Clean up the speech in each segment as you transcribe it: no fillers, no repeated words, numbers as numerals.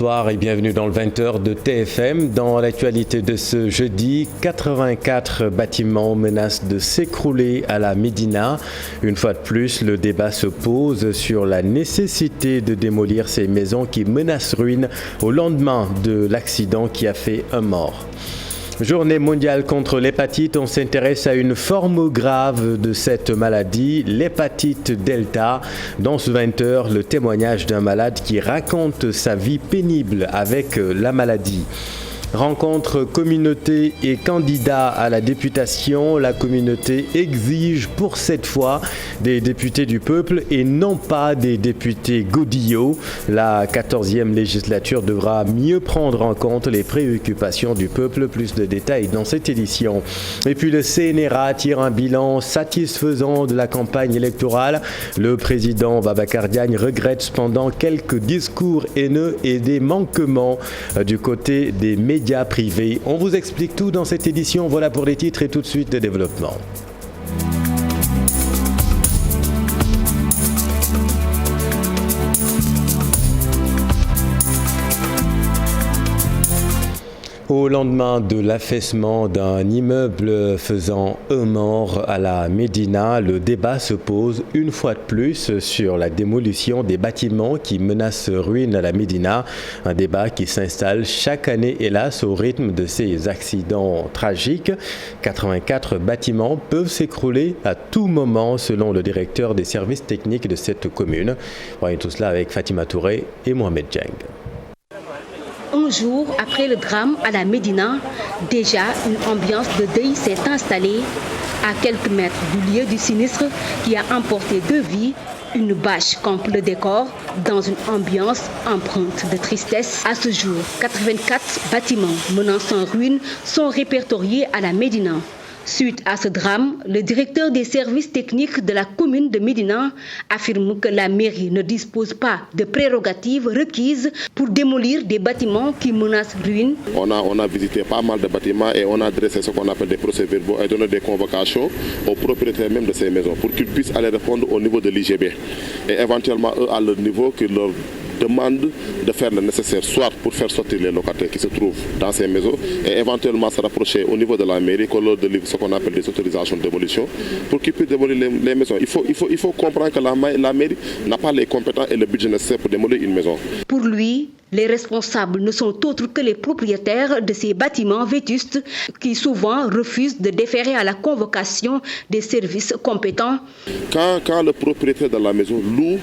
Bonsoir et bienvenue dans le 20h de TFM. Dans l'actualité de ce jeudi, 84 bâtiments menacent de s'écrouler à la Médina. Une fois de plus, le débat se pose sur la nécessité de démolir ces maisons qui menacent ruine au lendemain de l'accident qui a fait un mort. Journée mondiale contre l'hépatite, on s'intéresse à une forme grave de cette maladie, l'hépatite Delta. Dans ce 20h, le témoignage d'un malade qui raconte sa vie pénible avec la maladie. Rencontre communauté et candidat à la députation. La communauté exige pour cette fois des députés du peuple et non pas des députés godillots. La 14e législature devra mieux prendre en compte les préoccupations du peuple. Plus de détails dans cette édition. Et puis le CNRA tire un bilan satisfaisant de la campagne électorale. Le président Babacar Diagne regrette cependant quelques discours haineux et des manquements du côté des médias privés. On vous explique tout dans cette édition. Voilà pour les titres et tout de suite de développement. Au lendemain de l'affaissement d'un immeuble faisant un mort à la Médina, le débat se pose une fois de plus sur la démolition des bâtiments qui menacent ruine à la Médina. Un débat qui s'installe chaque année, hélas, au rythme de ces accidents tragiques. 84 bâtiments peuvent s'écrouler à tout moment, selon le directeur des services techniques de cette commune. Voyons tout cela avec Fatima Touré et Mohamed Djeng. Un jour après le drame à la Médina, déjà une ambiance de deuil s'est installée à quelques mètres du lieu du sinistre qui a emporté 2 vies. Une bâche campe le décor dans une ambiance empreinte de tristesse. À ce jour, 84 bâtiments menaçant ruine sont répertoriés à la Médina. Suite à ce drame, le directeur des services techniques de la commune de Médina affirme que la mairie ne dispose pas de prérogatives requises pour démolir des bâtiments qui menacent ruine. On a visité pas mal de bâtiments et on a dressé ce qu'on appelle des procès-verbaux et donné des convocations aux propriétaires même de ces maisons pour qu'ils puissent aller répondre au niveau de l'IGB. Et éventuellement, eux, à leur niveau, qu'ils leur demande de faire le nécessaire, soit pour faire sortir les locataires qui se trouvent dans ces maisons et éventuellement se rapprocher au niveau de la mairie, qu'on leur délivre ce qu'on appelle des autorisations de démolition pour qu'ils puissent démolir les maisons. Il faut comprendre que la mairie n'a pas les compétences et le budget nécessaire pour démolir une maison. Pour lui, les responsables ne sont autres que les propriétaires de ces bâtiments vétustes qui souvent refusent de déférer à la convocation des services compétents. Quand le propriétaire de la maison loue,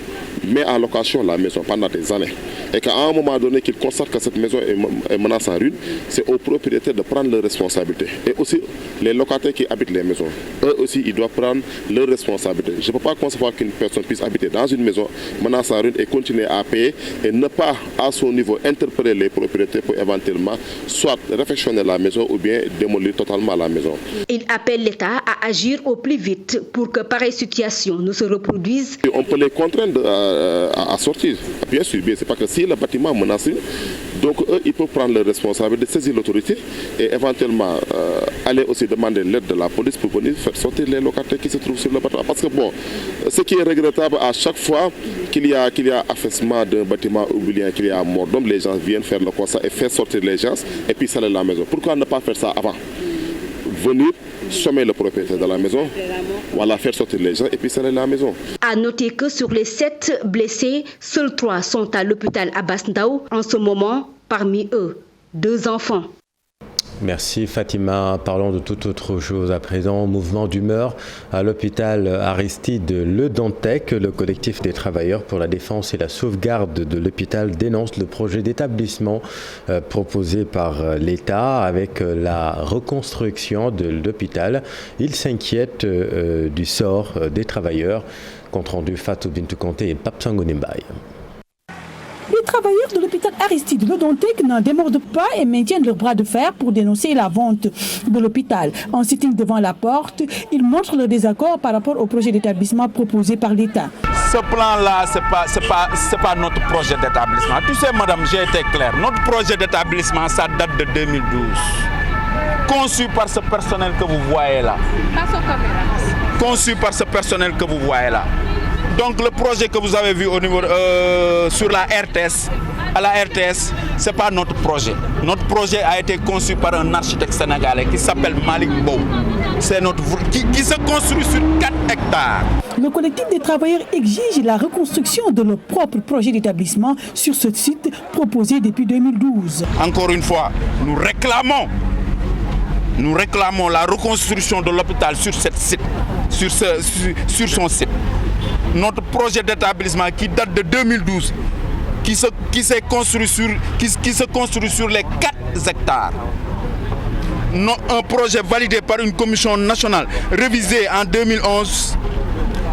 met en location la maison pendant des années et qu'à un moment donné qu'il constate que cette maison est menacée en ruine, c'est aux propriétaires de prendre leurs responsabilités. Et aussi les locataires qui habitent les maisons, eux aussi ils doivent prendre leurs responsabilités. Je ne peux pas concevoir qu'une personne puisse habiter dans une maison menacée en ruine et continuer à payer et ne pas à son niveau interpeller les propriétaires pour éventuellement soit réfectionner la maison ou bien démolir totalement la maison. Il appelle l'État à agir au plus vite pour que pareille situation ne se reproduise. On peut les contraindre à sortir. Bien sûr, c'est pas que si le bâtiment menace, donc eux, ils peuvent prendre leurs responsabilités, de saisir l'autorité et éventuellement aller aussi demander l'aide de la police pour venir faire sortir les locataires qui se trouvent sur le bâtiment. Parce que bon, ce qui est regrettable à chaque fois qu'il y a affaissement d'un bâtiment ou bien qu'il y a mort d'homme, les gens viennent faire le constat et faire sortir les gens et puis saler la maison. Pourquoi ne pas faire ça avant? Venir sommer le propriétaire de la maison, voilà, faire sortir les gens et puis saler la maison. À noter que sur les 7 blessés, seuls 3 sont à l'hôpital Abass Ndao. En ce moment, parmi eux, 2 enfants. Merci Fatima. Parlons de toute autre chose à présent. Mouvement d'humeur à l'hôpital Aristide Le Dantec. Le collectif des travailleurs pour la défense et la sauvegarde de l'hôpital dénonce le projet d'établissement proposé par l'État avec la reconstruction de l'hôpital. Il s'inquiète du sort des travailleurs. Compte rendu Fatou Bintou Conté et Papsango Nimbaye. Les travailleurs de l'hôpital Aristide Le Dantec n'en démordent pas et maintiennent leur bras de fer pour dénoncer la vente de l'hôpital. En sitting devant la porte, ils montrent leur désaccord par rapport au projet d'établissement proposé par l'État. Ce plan-là, c'est pas notre projet d'établissement. Tu sais, madame, j'ai été clair. Notre projet d'établissement, ça date de 2012. Conçu par ce personnel que vous voyez là. Conçu par ce personnel que vous voyez là. Donc le projet que vous avez vu au niveau sur la RTS, à la RTS, ce n'est pas notre projet. Notre projet a été conçu par un architecte sénégalais qui s'appelle Malik Bow. C'est qui se construit sur 4 hectares. Le collectif des travailleurs exige la reconstruction de leur propre projet d'établissement sur ce site proposé depuis 2012. Encore une fois, nous réclamons la reconstruction de l'hôpital sur son site. Notre projet d'établissement qui date de 2012, qui se construit sur les 4 hectares. Un projet validé par une commission nationale, révisé en 2011,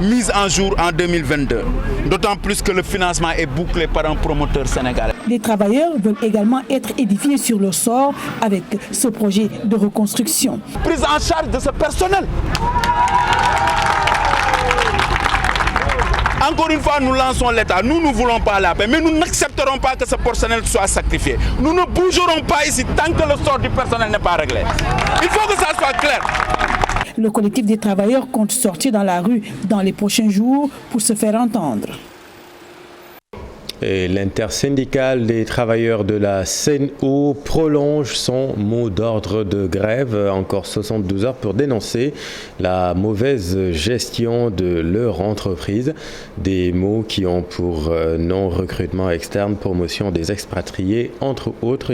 mise en jour en 2022. D'autant plus que le financement est bouclé par un promoteur sénégalais. Les travailleurs veulent également être édifiés sur leur sort avec ce projet de reconstruction. Prise en charge de ce personnel. Encore une fois, nous lançons l'État. Nous ne voulons pas la paix, mais nous n'accepterons pas que ce personnel soit sacrifié. Nous ne bougerons pas ici tant que le sort du personnel n'est pas réglé. Il faut que ça soit clair. Le collectif des travailleurs compte sortir dans la rue dans les prochains jours pour se faire entendre. Et l'intersyndicale des travailleurs de la Seine-Eau prolonge son mot d'ordre de grève, encore 72 heures pour dénoncer la mauvaise gestion de leur entreprise. Des mots qui ont pour non-recrutement externe, promotion des expatriés, entre autres.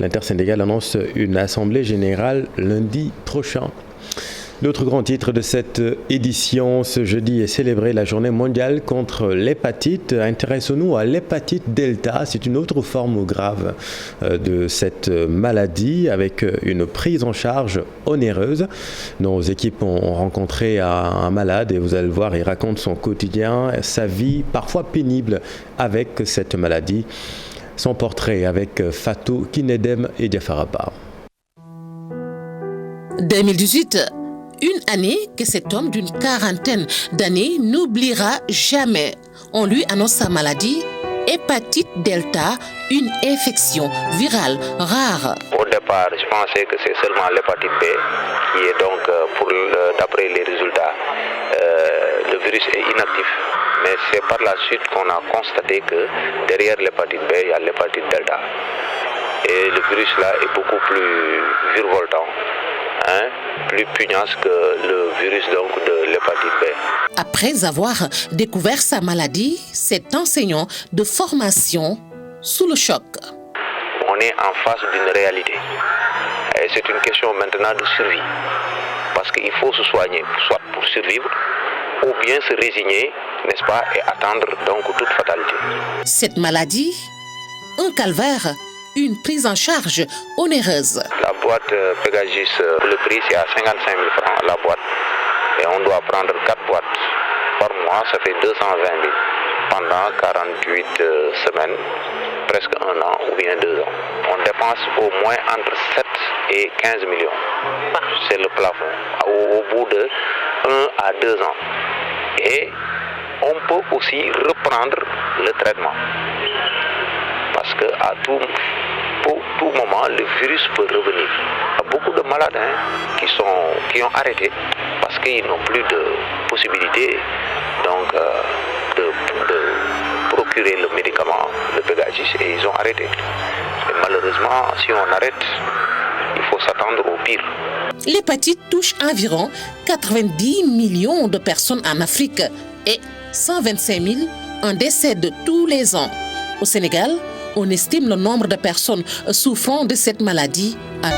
L'intersyndicale annonce une assemblée générale lundi prochain. L'autre grand titre de cette édition, ce jeudi, est célébrée la journée mondiale contre l'hépatite. Intéressons-nous à l'hépatite Delta. C'est une autre forme grave de cette maladie avec une prise en charge onéreuse. Nos équipes ont rencontré un malade et vous allez le voir, il raconte son quotidien, sa vie parfois pénible avec cette maladie. Son portrait avec Fatou Kinedem et Diafaraba. 2018. Une année que cet homme d'une quarantaine d'années n'oubliera jamais. On lui annonce sa maladie, hépatite delta, une infection virale rare. Au départ, je pensais que c'est seulement l'hépatite B qui est donc, d'après les résultats, le virus est inactif. Mais c'est par la suite qu'on a constaté que derrière l'hépatite B, il y a l'hépatite delta. Et le virus là est beaucoup plus virevoltant. Plus pugnace que le virus donc, de l'hépatite B. Après avoir découvert sa maladie, cet enseignant de formation sous le choc. On est en face d'une réalité. Et c'est une question maintenant de survie. Parce qu'il faut se soigner, soit pour survivre, ou bien se résigner, n'est-ce pas, et attendre donc toute fatalité. Cette maladie, un calvaire, une prise en charge onéreuse. La boîte Pegasus, le prix c'est à 55 000 francs la boîte. Et on doit prendre 4 boîtes par mois, ça fait 220 000 pendant 48 semaines, presque 1 an ou bien 2 ans. On dépense au moins entre 7 et 15 millions. C'est le plafond, au bout de 1 à 2 ans. Et on peut aussi reprendre le traitement. Parce qu'à tout moment, le virus peut revenir. Il y a beaucoup de malades qui ont arrêté parce qu'ils n'ont plus de possibilité donc, de procurer le médicament, le Pegasus, et ils ont arrêté. Et malheureusement, si on arrête, il faut s'attendre au pire. L'hépatite touche environ 90 millions de personnes en Afrique et 125 000 en décèdent tous les ans. Au Sénégal, on estime le nombre de personnes souffrant de cette maladie à...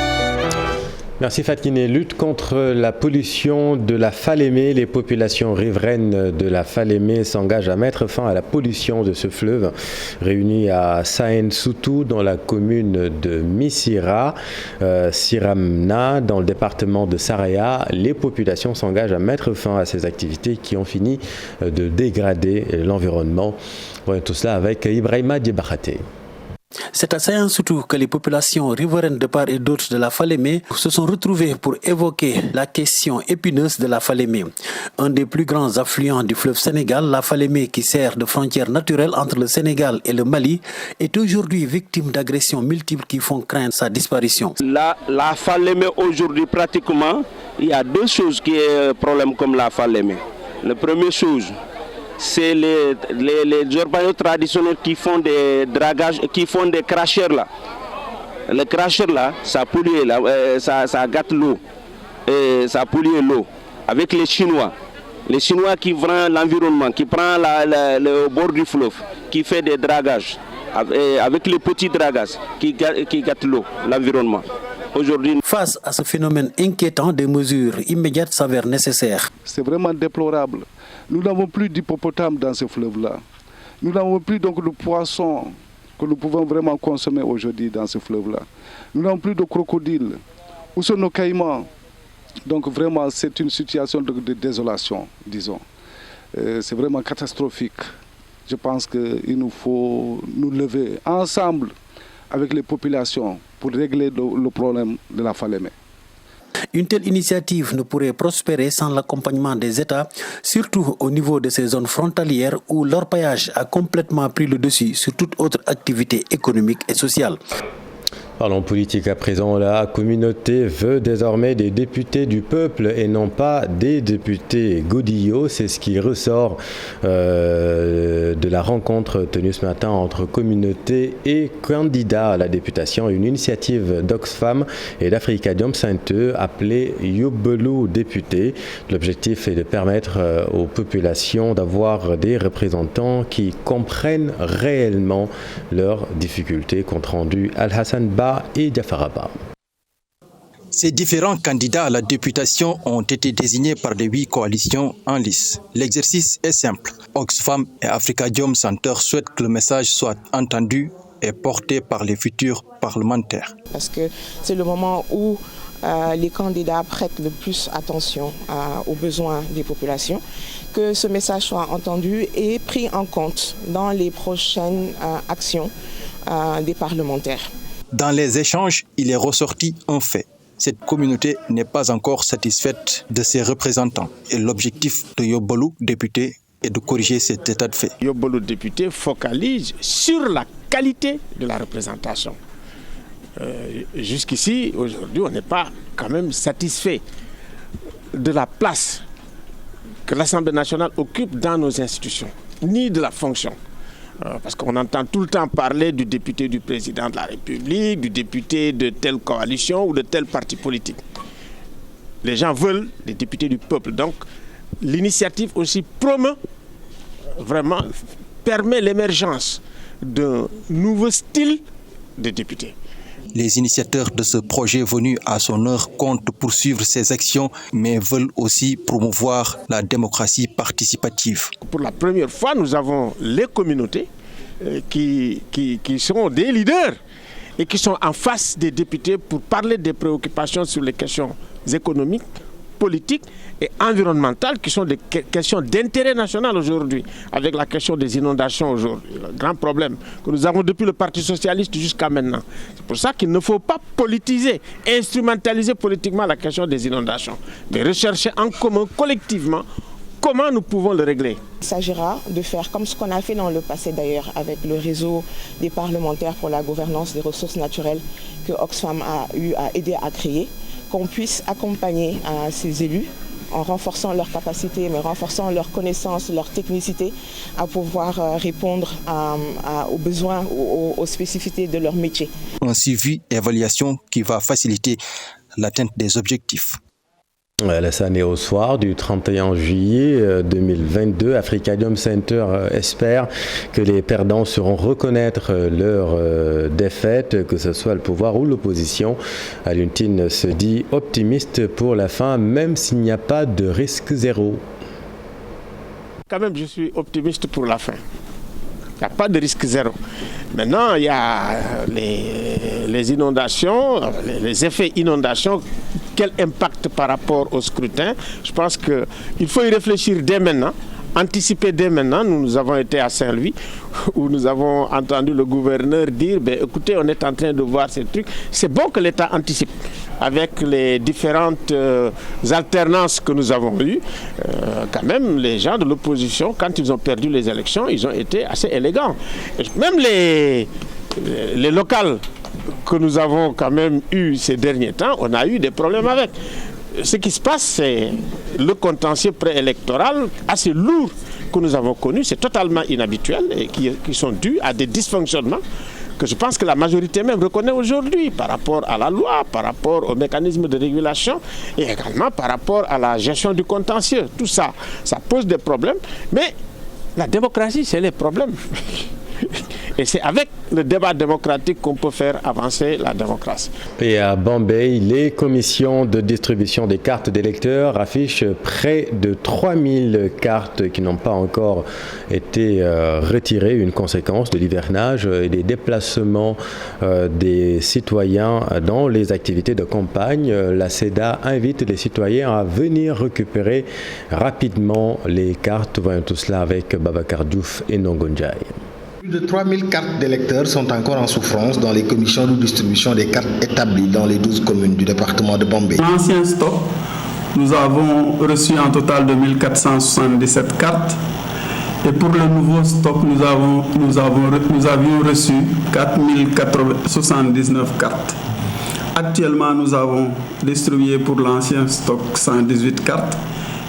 Merci Fatine. Lutte contre la pollution de la Falémé. Les populations riveraines de la Falémé s'engagent à mettre fin à la pollution de ce fleuve. Réunies à Sahen-Soutou dans la commune de Missira, Siramna dans le département de Saraya, les populations s'engagent à mettre fin à ces activités qui ont fini de dégrader l'environnement. Voyons tout cela avec Ibrahima Diabakhate. C'est à Sahen-Soutou que les populations riveraines de part et d'autre de la Falémé se sont retrouvées pour évoquer la question épineuse de la Falémé. Un des plus grands affluents du fleuve Sénégal, la Falémé qui sert de frontière naturelle entre le Sénégal et le Mali, est aujourd'hui victime d'agressions multiples qui font craindre sa disparition. La Falémé aujourd'hui pratiquement, il y a deux choses qui est problème comme la Falémé. La première chose, c'est les orpailleurs traditionnels qui font des dragages, qui font des cracheurs là. Les cracheurs là, ça pollue, ça gâte l'eau, et ça pollue l'eau. Avec les Chinois qui prennent l'environnement, qui prennent le bord du fleuve, qui fait des dragages, avec les petits dragages qui gâtent l'eau, l'environnement. Aujourd'hui, face à ce phénomène inquiétant, des mesures immédiates s'avèrent nécessaires. C'est vraiment déplorable. Nous n'avons plus d'hippopotames dans ce fleuve-là. Nous n'avons plus donc de poissons que nous pouvons vraiment consommer aujourd'hui dans ce fleuve-là. Nous n'avons plus de crocodiles. Où sont nos caïmans? Donc vraiment, c'est une situation de désolation, disons. C'est vraiment catastrophique. Je pense qu'il nous faut nous lever ensemble avec les populations pour régler le problème de la Falémé. Une telle initiative ne pourrait prospérer sans l'accompagnement des États, surtout au niveau de ces zones frontalières où l'orpaillage a complètement pris le dessus sur toute autre activité économique et sociale. Parlons politique à présent. La communauté veut désormais des députés du peuple et non pas des députés godillots. C'est ce qui ressort de la rencontre tenue ce matin entre communauté et candidats à la députation. Une initiative d'Oxfam et d'Africadium Sainte appelée Yobelu Député. L'objectif est de permettre aux populations d'avoir des représentants qui comprennent réellement leurs difficultés. Compte rendu Al-Hassan Ba et Diafaraba. Ces différents candidats à la députation ont été désignés par les 8 coalitions en lice. L'exercice est simple. Oxfam et Africadium Center souhaitent que le message soit entendu et porté par les futurs parlementaires. Parce que c'est le moment où les candidats prêtent le plus attention aux besoins des populations, que ce message soit entendu et pris en compte dans les prochaines actions des parlementaires. Dans les échanges, il est ressorti un fait. Cette communauté n'est pas encore satisfaite de ses représentants. Et l'objectif de Yobelu Député est de corriger cet état de fait. Yobelu Député focalise sur la qualité de la représentation. Jusqu'ici, aujourd'hui, on n'est pas quand même satisfait de la place que l'Assemblée nationale occupe dans nos institutions, ni de la fonction. Parce qu'on entend tout le temps parler du député du président de la République, du député de telle coalition ou de tel parti politique. Les gens veulent des députés du peuple. Donc l'initiative aussi promeut, vraiment, permet l'émergence d'un nouveau style de députés. Les initiateurs de ce projet venu à son heure comptent poursuivre ces actions, mais veulent aussi promouvoir la démocratie participative. Pour la première fois, nous avons les communautés qui sont des leaders et qui sont en face des députés pour parler des préoccupations sur les questions économiques, politiques et environnementales qui sont des questions d'intérêt national aujourd'hui, avec la question des inondations aujourd'hui, le grand problème que nous avons depuis le Parti socialiste jusqu'à maintenant. C'est pour ça qu'il ne faut pas politiser, instrumentaliser politiquement la question des inondations, mais rechercher en commun, collectivement, comment nous pouvons le régler. Il s'agira de faire comme ce qu'on a fait dans le passé d'ailleurs avec le réseau des parlementaires pour la gouvernance des ressources naturelles que Oxfam a eu à aider à créer, qu'on puisse accompagner ces élus en renforçant leurs capacités, mais renforçant leurs connaissances, leur technicité, à pouvoir répondre aux besoins, aux spécificités de leur métier. Un suivi et évaluation qui va faciliter l'atteinte des objectifs. Alassane, au soir du 31 juillet 2022, Africadium Center espère que les perdants sauront reconnaître leur défaite, que ce soit le pouvoir ou l'opposition. Aluntine se dit optimiste pour la fin, même s'il n'y a pas de risque zéro. Quand même, je suis optimiste pour la fin. Il n'y a pas de risque zéro. Maintenant, il y a les inondations, les effets inondations. Quel impact par rapport au scrutin? Je pense qu'il faut y réfléchir dès maintenant, anticiper dès maintenant. Nous avons été à Saint-Louis où nous avons entendu le gouverneur dire écoutez, on est en train de voir ces trucs. C'est bon que l'État anticipe avec les différentes alternances que nous avons eues. Quand même, les gens de l'opposition, quand ils ont perdu les élections, ils ont été assez élégants. Et même les locales que nous avons quand même eu ces derniers temps, on a eu des problèmes avec. Ce qui se passe, c'est le contentieux préélectoral assez lourd que nous avons connus, c'est totalement inhabituel et qui sont dus à des dysfonctionnements que je pense que la majorité même reconnaît aujourd'hui par rapport à la loi, par rapport aux mécanismes de régulation et également par rapport à la gestion du contentieux. Tout ça, ça pose des problèmes, mais la démocratie, c'est les problèmes. Et c'est avec le débat démocratique qu'on peut faire avancer la démocratie. Et à Bombay, les commissions de distribution des cartes d'électeurs affichent près de 3000 cartes qui n'ont pas encore été retirées, une conséquence de l'hivernage et des déplacements des citoyens dans les activités de campagne. La CEDA invite les citoyens à venir récupérer rapidement les cartes. Voyons tout cela avec Babacar Diouf et Nongonjai. Plus de 3000 cartes d'électeurs sont encore en souffrance dans les commissions de distribution des cartes établies dans les 12 communes du département de Bombay. L'ancien stock, nous avons reçu un total de 1477 cartes. Et pour le nouveau stock, nous avions reçu 4079 cartes. Actuellement, nous avons distribué pour l'ancien stock 118 cartes.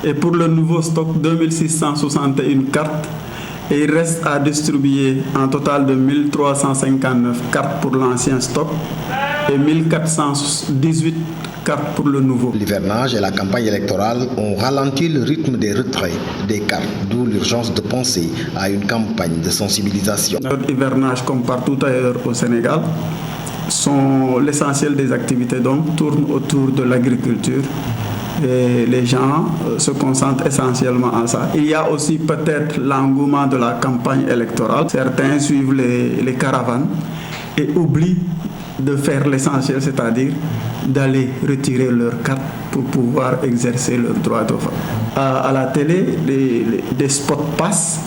Et pour le nouveau stock, 2661 cartes. Et il reste à distribuer un total de 1359 cartes pour l'ancien stock et 1418 cartes pour le nouveau. L'hivernage et la campagne électorale ont ralenti le rythme des retraits des cartes, d'où l'urgence de penser à une campagne de sensibilisation. Notre hivernage, comme partout ailleurs au Sénégal, l'essentiel des activités donc tourne autour de l'agriculture. Et les gens se concentrent essentiellement à ça. Il y a aussi peut-être l'engouement de la campagne électorale. Certains suivent les caravanes et oublient de faire l'essentiel, c'est-à-dire d'aller retirer leur carte pour pouvoir exercer leur droit de vote. À la télé, des spots passent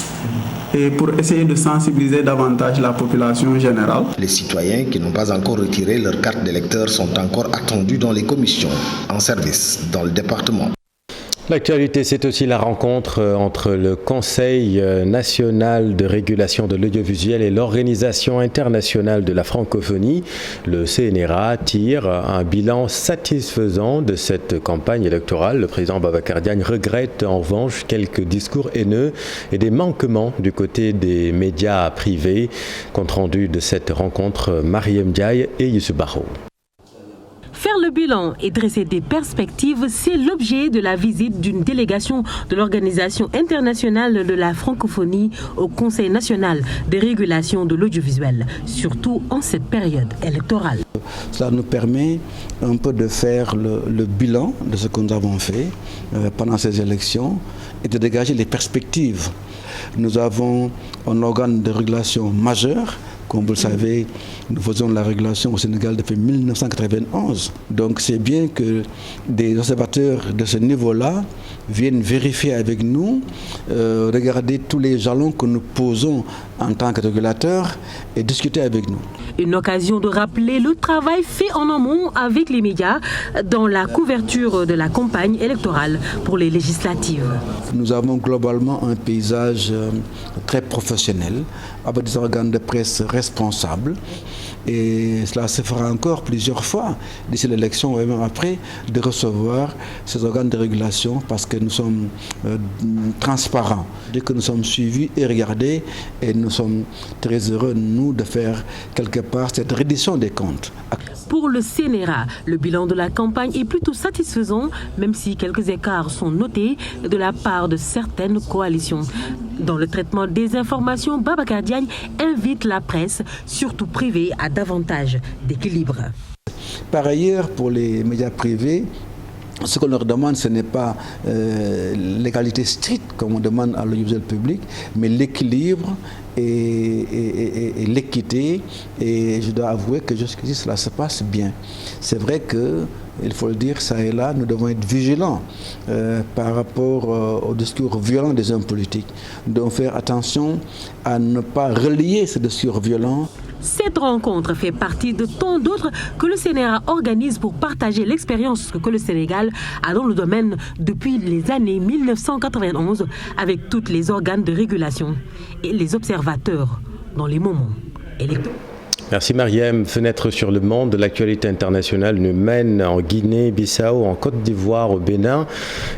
et pour essayer de sensibiliser davantage la population générale. Les citoyens qui n'ont pas encore retiré leur carte d'électeur sont encore attendus dans les commissions en service dans le département. L'actualité, c'est aussi la rencontre entre le Conseil national de régulation de l'audiovisuel et l'Organisation internationale de la francophonie. Le CNRA tire un bilan satisfaisant de cette campagne électorale. Le président Babacar Diagne regrette en revanche quelques discours haineux et des manquements du côté des médias privés. Compte rendu de cette rencontre, Mariam Ndiaye et Youssou Barro. Faire le bilan et dresser des perspectives, c'est l'objet de la visite d'une délégation de l'Organisation internationale de la francophonie au Conseil national de régulation de l'audiovisuel, surtout en cette période électorale. Cela nous permet un peu de faire le bilan de ce que nous avons fait pendant ces élections et de dégager les perspectives. Nous avons un organe de régulation majeur. Comme vous le savez, nous faisons la régulation au Sénégal depuis 1991. Donc c'est bien que des observateurs de ce niveau-là viennent vérifier avec nous, regarder tous les jalons que nous posons en tant que régulateurs et discuter avec nous. Une occasion de rappeler le travail fait en amont avec les médias dans la couverture de la campagne électorale pour les législatives. Nous avons globalement un paysage très professionnel avec des organes de presse responsables et cela se fera encore plusieurs fois d'ici l'élection et même après de recevoir ces organes de régulation parce que nous sommes transparents, dès que nous sommes suivis et regardés et nous sommes très heureux nous de faire quelque part cette reddition des comptes. Pour le CNRA, le bilan de la campagne est plutôt satisfaisant, même si quelques écarts sont notés de la part de certaines coalitions. Dans le traitement des informations, Babacar Diagne invite la presse, surtout privée, à davantage d'équilibre. Par ailleurs, pour les médias privés, ce qu'on leur demande, ce n'est pas l'égalité stricte comme on demande à l'audiovisuel public, mais l'équilibre et l'équité. Et je dois avouer que jusqu'ici, cela se passe bien. C'est vrai que, il faut le dire, ça et là, nous devons être vigilants par rapport au discours violent des hommes politiques. Nous devons faire attention à ne pas relier ce discours violent. Cette rencontre fait partie de tant d'autres que le CNRA organise pour partager l'expérience que le Sénégal a dans le domaine depuis les années 1991 avec tous les organes de régulation et les observateurs dans les moments électoraux. Merci Mariem. Fenêtre sur le monde, l'actualité internationale nous mène en Guinée, Bissau, en Côte d'Ivoire, au Bénin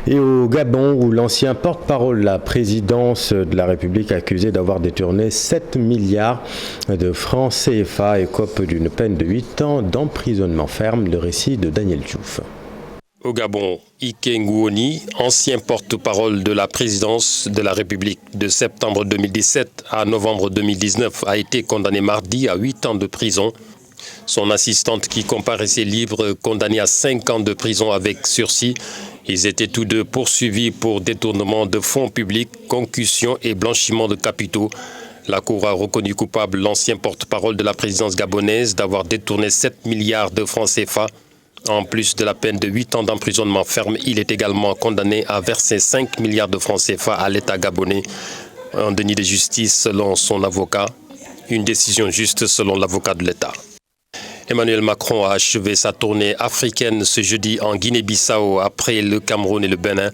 et au Gabon où l'ancien porte-parole de la présidence de la République accusé d'avoir détourné 7 milliards de francs CFA écope d'une peine de 8 ans d'emprisonnement ferme. Le récit de Daniel Diouf. Au Gabon, Ike Ngouoni, ancien porte-parole de la présidence de la République de septembre 2017 à novembre 2019, a été condamné mardi à 8 ans de prison. Son assistante qui comparaissait libre, condamnée à 5 ans de prison avec sursis. Ils étaient tous deux poursuivis pour détournement de fonds publics, concussion et blanchiment de capitaux. La Cour a reconnu coupable l'ancien porte-parole de la présidence gabonaise d'avoir détourné 7 milliards de francs CFA. En plus de la peine de 8 ans d'emprisonnement ferme, il est également condamné à verser 5 milliards de francs CFA à l'État gabonais. Un déni de justice selon son avocat. Une décision juste selon l'avocat de l'État. Emmanuel Macron a achevé sa tournée africaine ce jeudi en Guinée-Bissau après le Cameroun et le Bénin.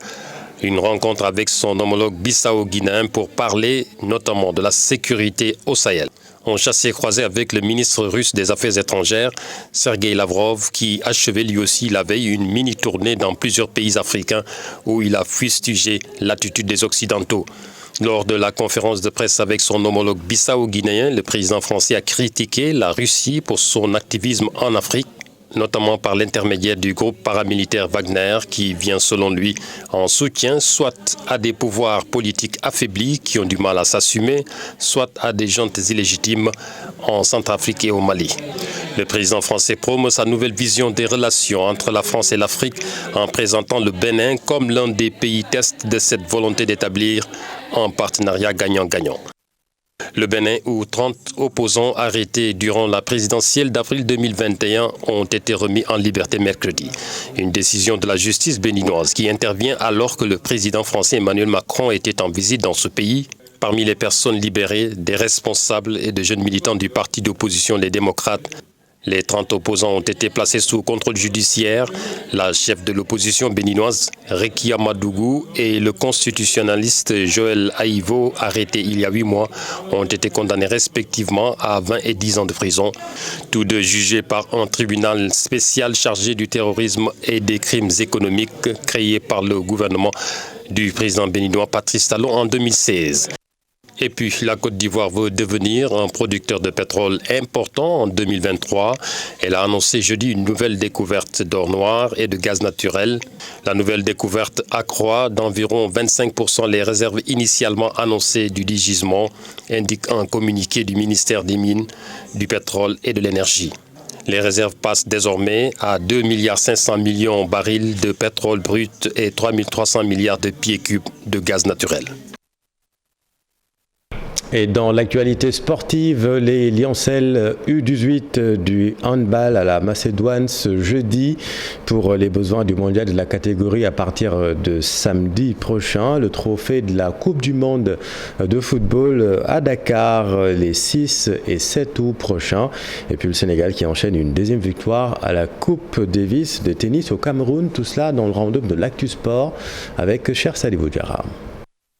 Une rencontre avec son homologue bissau-guinéen pour parler notamment de la sécurité au Sahel. On chassé-croisé avec le ministre russe des Affaires étrangères, Sergei Lavrov, qui achevait lui aussi la veille une mini-tournée dans plusieurs pays africains où il a fustigé l'attitude des Occidentaux. Lors de la conférence de presse avec son homologue bissau-guinéen, le président français a critiqué la Russie pour son activisme en Afrique, notamment par l'intermédiaire du groupe paramilitaire Wagner qui vient selon lui en soutien soit à des pouvoirs politiques affaiblis qui ont du mal à s'assumer, soit à des juntes illégitimes en Centrafrique et au Mali. Le président français promeut sa nouvelle vision des relations entre la France et l'Afrique en présentant le Bénin comme l'un des pays tests de cette volonté d'établir un partenariat gagnant-gagnant. Le Bénin, où 30 opposants arrêtés durant la présidentielle d'avril 2021 ont été remis en liberté mercredi. Une décision de la justice béninoise qui intervient alors que le président français Emmanuel Macron était en visite dans ce pays. Parmi les personnes libérées, des responsables et de jeunes militants du parti d'opposition Les Démocrates. Les 30 opposants ont été placés sous contrôle judiciaire. La chef de l'opposition béninoise, Rekia Madougou, et le constitutionnaliste Joël Aïvo, arrêtés il y a 8 mois, ont été condamnés respectivement à 20 et 10 ans de prison. Tous deux jugés par un tribunal spécial chargé du terrorisme et des crimes économiques créé par le gouvernement du président béninois Patrice Talon en 2016. Et puis, la Côte d'Ivoire veut devenir un producteur de pétrole important en 2023. Elle a annoncé jeudi une nouvelle découverte d'or noir et de gaz naturel. La nouvelle découverte accroît d'environ 25% les réserves initialement annoncées du gisement, indique un communiqué du ministère des Mines, du Pétrole et de l'Énergie. Les réserves passent désormais à 2,5 milliards de barils de pétrole brut et 3,3 milliards de pieds cubes de gaz naturel. Et dans l'actualité sportive, les Lioncelles U18 du handball à la Macédoine ce jeudi pour les besoins du mondial de la catégorie à partir de samedi prochain. Le trophée de la Coupe du Monde de football à Dakar les 6 et 7 août prochains. Et puis le Sénégal qui enchaîne une deuxième victoire à la Coupe Davis de tennis au Cameroun. Tout cela dans le round-up de l'Actu Sport avec Cher Salibou Diarra.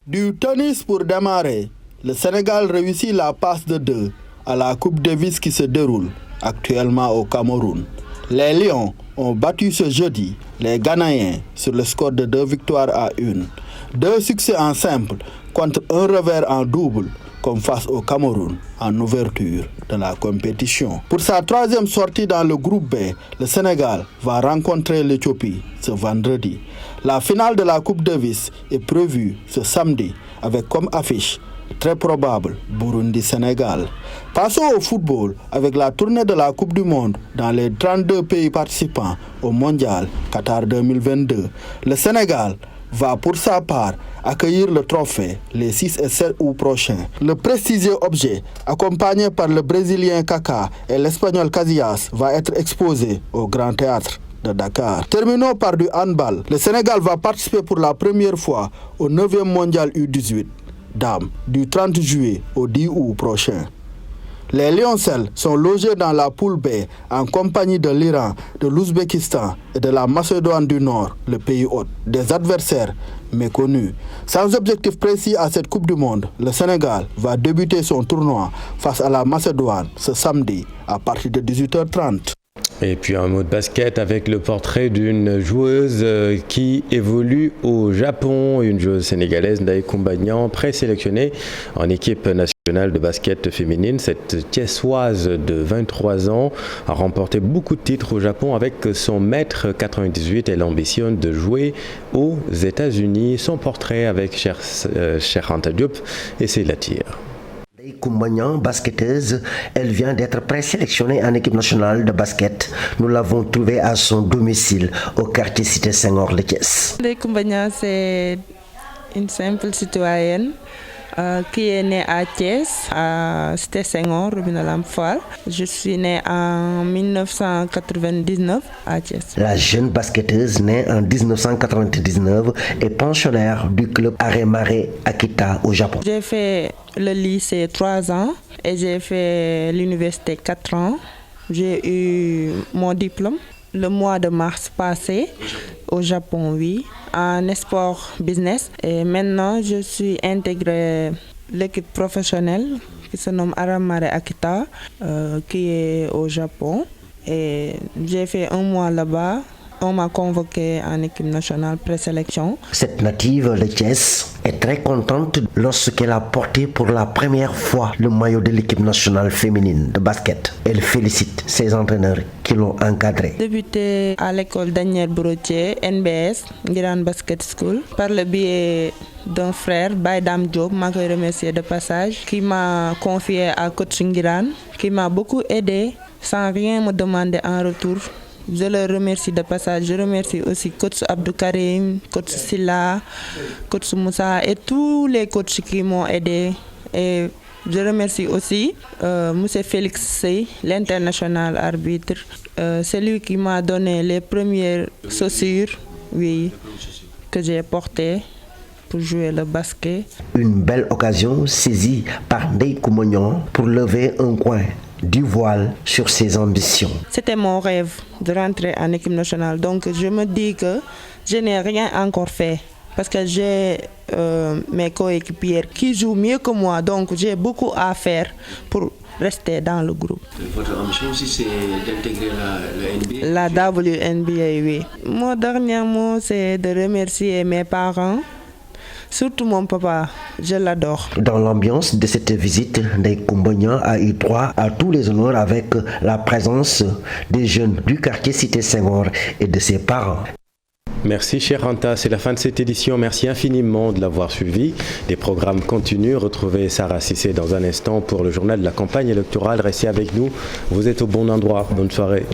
Du tennis pour démarrer. Le Sénégal réussit la passe de 2 à la Coupe Davis qui se déroule actuellement au Cameroun. Les Lions ont battu ce jeudi les Ghanéens sur le score de 2 victoires à 1. 2 succès en simple contre un revers en double comme face au Cameroun en ouverture de la compétition. Pour sa 3e sortie dans le groupe B, le Sénégal va rencontrer l'Éthiopie ce vendredi. La finale de la Coupe Davis est prévue ce samedi avec comme affiche très probable Burundi-Sénégal. Passons au football avec la tournée de la Coupe du Monde dans les 32 pays participants au Mondial Qatar 2022. Le Sénégal va pour sa part accueillir le trophée les 6 et 7 août prochains. Le prestigieux objet, accompagné par le Brésilien Kaká et l'Espagnol Casillas, va être exposé au Grand Théâtre de Dakar. Terminons par du handball. Le Sénégal va participer pour la première fois au 9e Mondial U18. Dames, du 30 juillet au 10 août prochain. Les Lioncelles sont logés dans la poule B en compagnie de l'Iran, de l'Ouzbékistan et de la Macédoine du Nord, le pays hôte. Des adversaires méconnus. Sans objectif précis à cette Coupe du Monde, le Sénégal va débuter son tournoi face à la Macédoine ce samedi à partir de 18h30. Et puis un mot de basket avec le portrait d'une joueuse qui évolue au Japon, une joueuse sénégalaise, Ndaye Koumbagnan, présélectionnée en équipe nationale de basket féminine. Cette Thiessoise de 23 ans a remporté beaucoup de titres au Japon avec son mètre 98. Elle ambitionne de jouer aux États-Unis. Son portrait avec Cheikh Anta Diop et c'est la tire. Koumbagnan, basketteuse, elle vient d'être présélectionnée en équipe nationale de basket. Nous l'avons trouvée à son domicile au quartier Cité Senghor, le Thiès. Ndaye Koumbagnan, c'est une simple citoyenne qui est née à Thiès, à Cité Senghor, Robina Lamphal. Je suis née en 1999 à Thiès. La jeune basketteuse née en 1999 est pensionnaire du club Aremare Akita au Japon. J'ai fait le lycée 3 ans et j'ai fait l'université 4 ans. J'ai eu mon diplôme le mois de mars passé au Japon, oui, en sport business. Et maintenant, je suis intégrée l'équipe professionnelle qui se nomme Aremare Akita, qui est au Japon. Et j'ai fait 1 mois là-bas. On m'a convoqué en équipe nationale présélection. Cette native de Thiès est très contente lorsqu'elle a porté pour la première fois le maillot de l'équipe nationale féminine de basket. Elle félicite ses entraîneurs qui l'ont encadrée. J'ai débuté à l'école Daniel Brotier, NBS, Ngiran Basket School, par le biais d'un frère, Baydam Diop, je le remercie de passage, qui m'a confié à coach Ngiran, qui m'a beaucoup aidé sans rien me demander en retour. Je le remercie de passage. Je remercie aussi coach Abdou Karim, coach Silla, coach Moussa et tous les coachs qui m'ont aidé. Et je remercie aussi M. Félix Sey, l'international arbitre. C'est lui qui m'a donné les premières chaussures, oui, que j'ai portées pour jouer le basket. Une belle occasion saisie par Ndaye Koumbagnan pour lever un coin du voile sur ses ambitions. C'était mon rêve de rentrer en équipe nationale. Donc je me dis que je n'ai rien encore fait parce que j'ai mes coéquipières qui jouent mieux que moi. Donc j'ai beaucoup à faire pour rester dans le groupe. Votre ambition aussi, c'est d'intégrer la NBA? La WNBA, oui. Mon dernier mot, c'est de remercier mes parents. Surtout mon papa, je l'adore. Dans l'ambiance de cette visite, Ndaye Koumbagnan a eu droit à tous les honneurs avec la présence des jeunes du quartier Cité Senghor et de ses parents. Merci Cheikh Anta, c'est la fin de cette édition. Merci infiniment de l'avoir suivi. Les programmes continuent. Retrouvez Sarah Cissé dans un instant pour le journal de la campagne électorale. Restez avec nous, vous êtes au bon endroit. Bonne soirée.